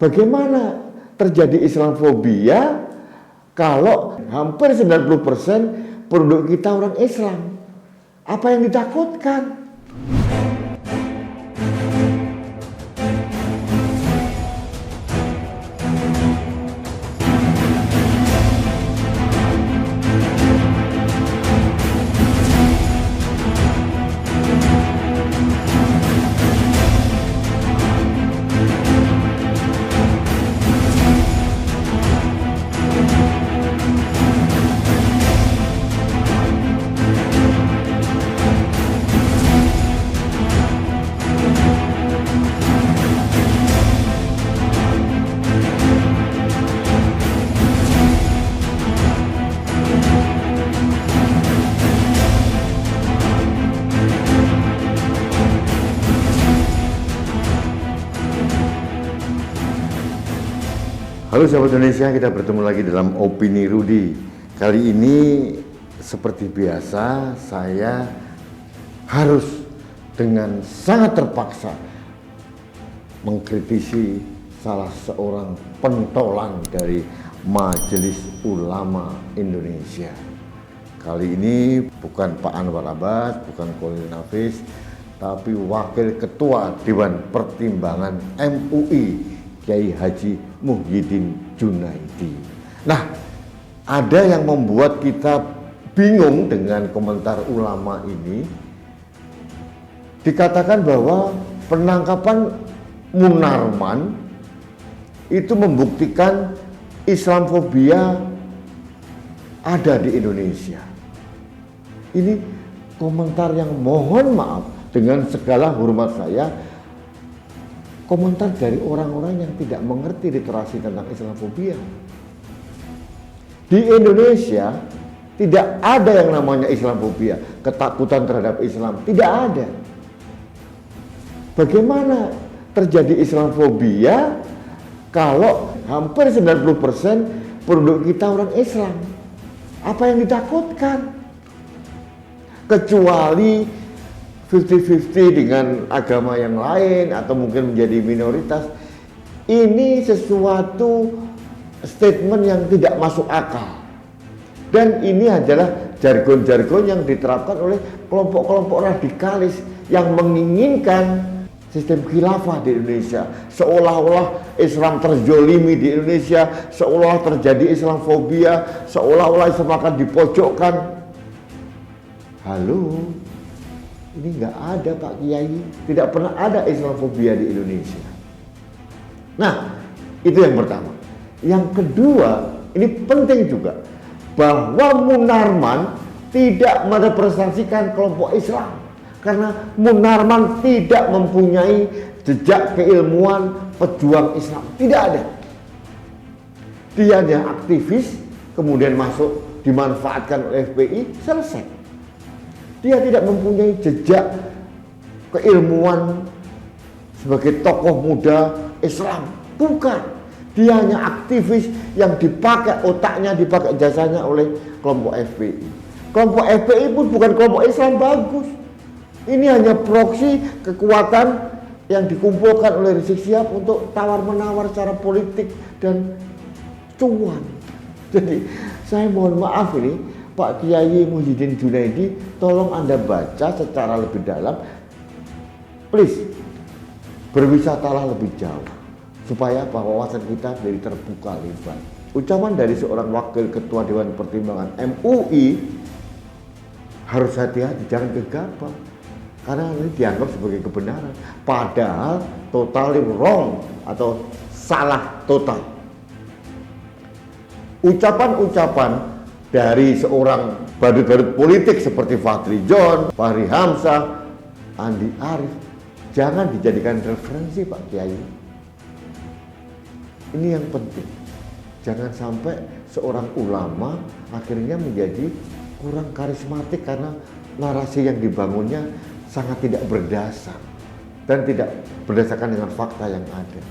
Bagaimana terjadi Islamfobia kalau hampir 90% penduduk kita orang Islam? Apa yang ditakutkan? Halo sahabat Indonesia, kita bertemu lagi dalam Opini Rudy. Kali ini seperti biasa saya harus dengan sangat terpaksa mengkritisi salah seorang pentolan dari Majelis Ulama Indonesia. Kali ini bukan Pak Anwar Abbas, bukan Khalil Nafis, tapi Wakil Ketua Dewan Pertimbangan MUI Kiai Haji Muhyiddin Junaidi. Nah, ada yang membuat kita bingung dengan komentar ulama ini. Dikatakan bahwa penangkapan Munarman itu membuktikan Islamfobia ada di Indonesia. Ini komentar yang mohon maaf dengan segala hormat saya, komentar dari orang-orang yang tidak mengerti literasi tentang Islamfobia. Di Indonesia tidak ada yang namanya Islamfobia, ketakutan terhadap Islam, tidak ada. Bagaimana terjadi Islamfobia kalau hampir 90% penduduk kita orang Islam? Apa yang ditakutkan? Kecuali 50-50 dengan agama yang lain atau mungkin menjadi minoritas. Ini sesuatu statement yang tidak masuk akal. Dan ini adalah jargon-jargon yang diterapkan oleh kelompok-kelompok radikalis yang menginginkan sistem khilafah di Indonesia. Seolah-olah Islam terzolimi di Indonesia, seolah terjadi Islamfobia, seolah-olah Islam akan dipojokkan. Halo, ini nggak ada Pak Kiai, tidak pernah ada Islamfobia di Indonesia. Nah, itu yang pertama. Yang kedua, ini penting juga, bahwa Munarman tidak merepresentasikan kelompok Islam. Karena Munarman tidak mempunyai jejak keilmuan pejuang Islam, tidak ada. Dia hanya aktivis, kemudian masuk dimanfaatkan oleh FPI, selesai. Dia tidak mempunyai jejak keilmuan sebagai tokoh muda Islam. Bukan. Dia hanya aktivis yang dipakai otaknya, dipakai jasanya oleh kelompok FPI. Kelompok FPI pun bukan kelompok Islam bagus. Ini hanya proksi kekuatan yang dikumpulkan oleh Rizik Syihab untuk tawar-menawar secara politik dan cuan. Jadi saya mohon maaf ini, Pak Kiai Muhyiddin Junaidi, tolong Anda baca secara lebih dalam. Please, berwisatalah lebih jauh. Supaya wawasan kita jadi terbuka lebar. Ucapan dari seorang Wakil Ketua Dewan Pertimbangan MUI, harus hati-hati, jangan gegabah. Karena ini dianggap sebagai kebenaran. Padahal totally wrong atau salah total. Ucapan-ucapan dari seorang badut-badut politik seperti Fadly John, Fahri Hamzah, Andi Arief, jangan dijadikan referensi Pak Kiai. Ini yang penting. Jangan sampai seorang ulama akhirnya menjadi kurang karismatik karena narasi yang dibangunnya sangat tidak berdasar dan tidak berdasarkan dengan fakta yang ada.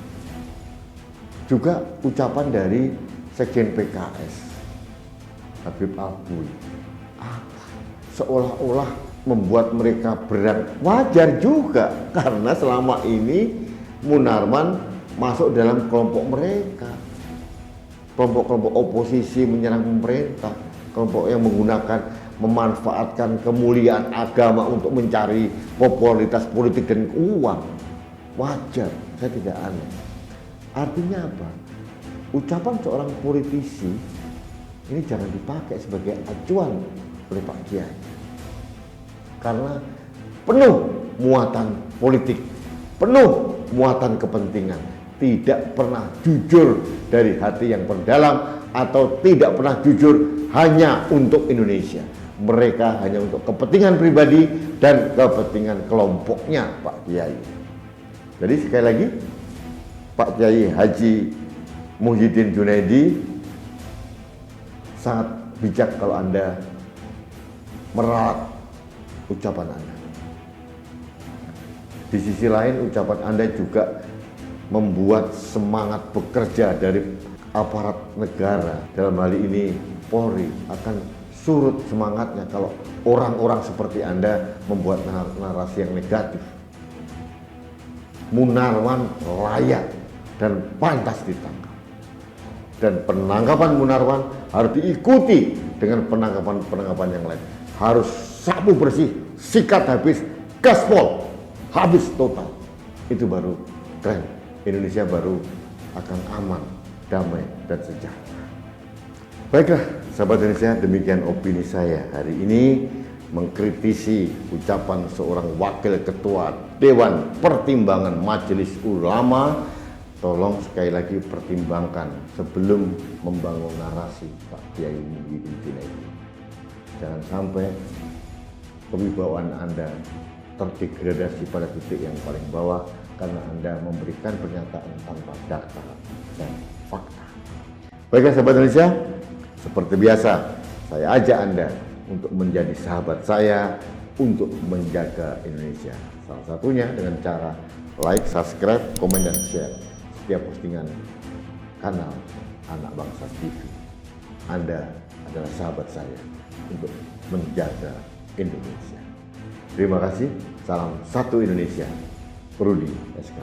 Juga ucapan dari Sekjen PKS, Habib Albuy, seolah-olah membuat mereka berat. Wajar juga, karena selama ini Munarman masuk dalam kelompok mereka. Kelompok-kelompok oposisi menyerang pemerintah, kelompok yang memanfaatkan kemuliaan agama untuk mencari popularitas politik dan uang. Wajar, saya tidak aneh. Artinya apa? Ucapan seorang politisi ini jangan dipakai sebagai acuan oleh Pak Kiai. Karena penuh muatan politik, penuh muatan kepentingan, tidak pernah jujur dari hati yang mendalam atau tidak pernah jujur hanya untuk Indonesia. Mereka hanya untuk kepentingan pribadi dan kepentingan kelompoknya Pak Kiai. Jadi sekali lagi, Pak Kiai Haji Muhyiddin Junaidi sangat bijak kalau Anda meralat ucapan Anda. Di sisi lain, ucapan Anda juga membuat semangat bekerja dari aparat negara, dalam hal ini Polri, akan surut semangatnya kalau orang-orang seperti Anda membuat narasi yang negatif. Munarwan layak dan pantas ditangkap. Dan penangkapan Munarwan harus diikuti dengan penangkapan yang lain. Harus sapu bersih, sikat habis, gaspol, habis total. Itu baru keren. Indonesia baru akan aman, damai, dan sejahtera. Baiklah, sahabat Indonesia, demikian opini saya hari ini mengkritisi ucapan seorang wakil ketua Dewan Pertimbangan Majelis Ulama. Tolong sekali lagi pertimbangkan sebelum membangun narasi Pak Kiai Muhyiddin Junaidi. Jangan sampai kewibawaan Anda terdegradasi pada titik yang paling bawah karena Anda memberikan pernyataan tanpa data dan fakta. Baiklah sahabat Indonesia, seperti biasa saya ajak Anda untuk menjadi sahabat saya untuk menjaga Indonesia. Salah satunya dengan cara like, subscribe, komen, dan share setiap postingan kanal Anak Bangsa TV. Anda adalah sahabat saya untuk menjaga Indonesia. Terima kasih. Salam satu Indonesia. Rudi SK.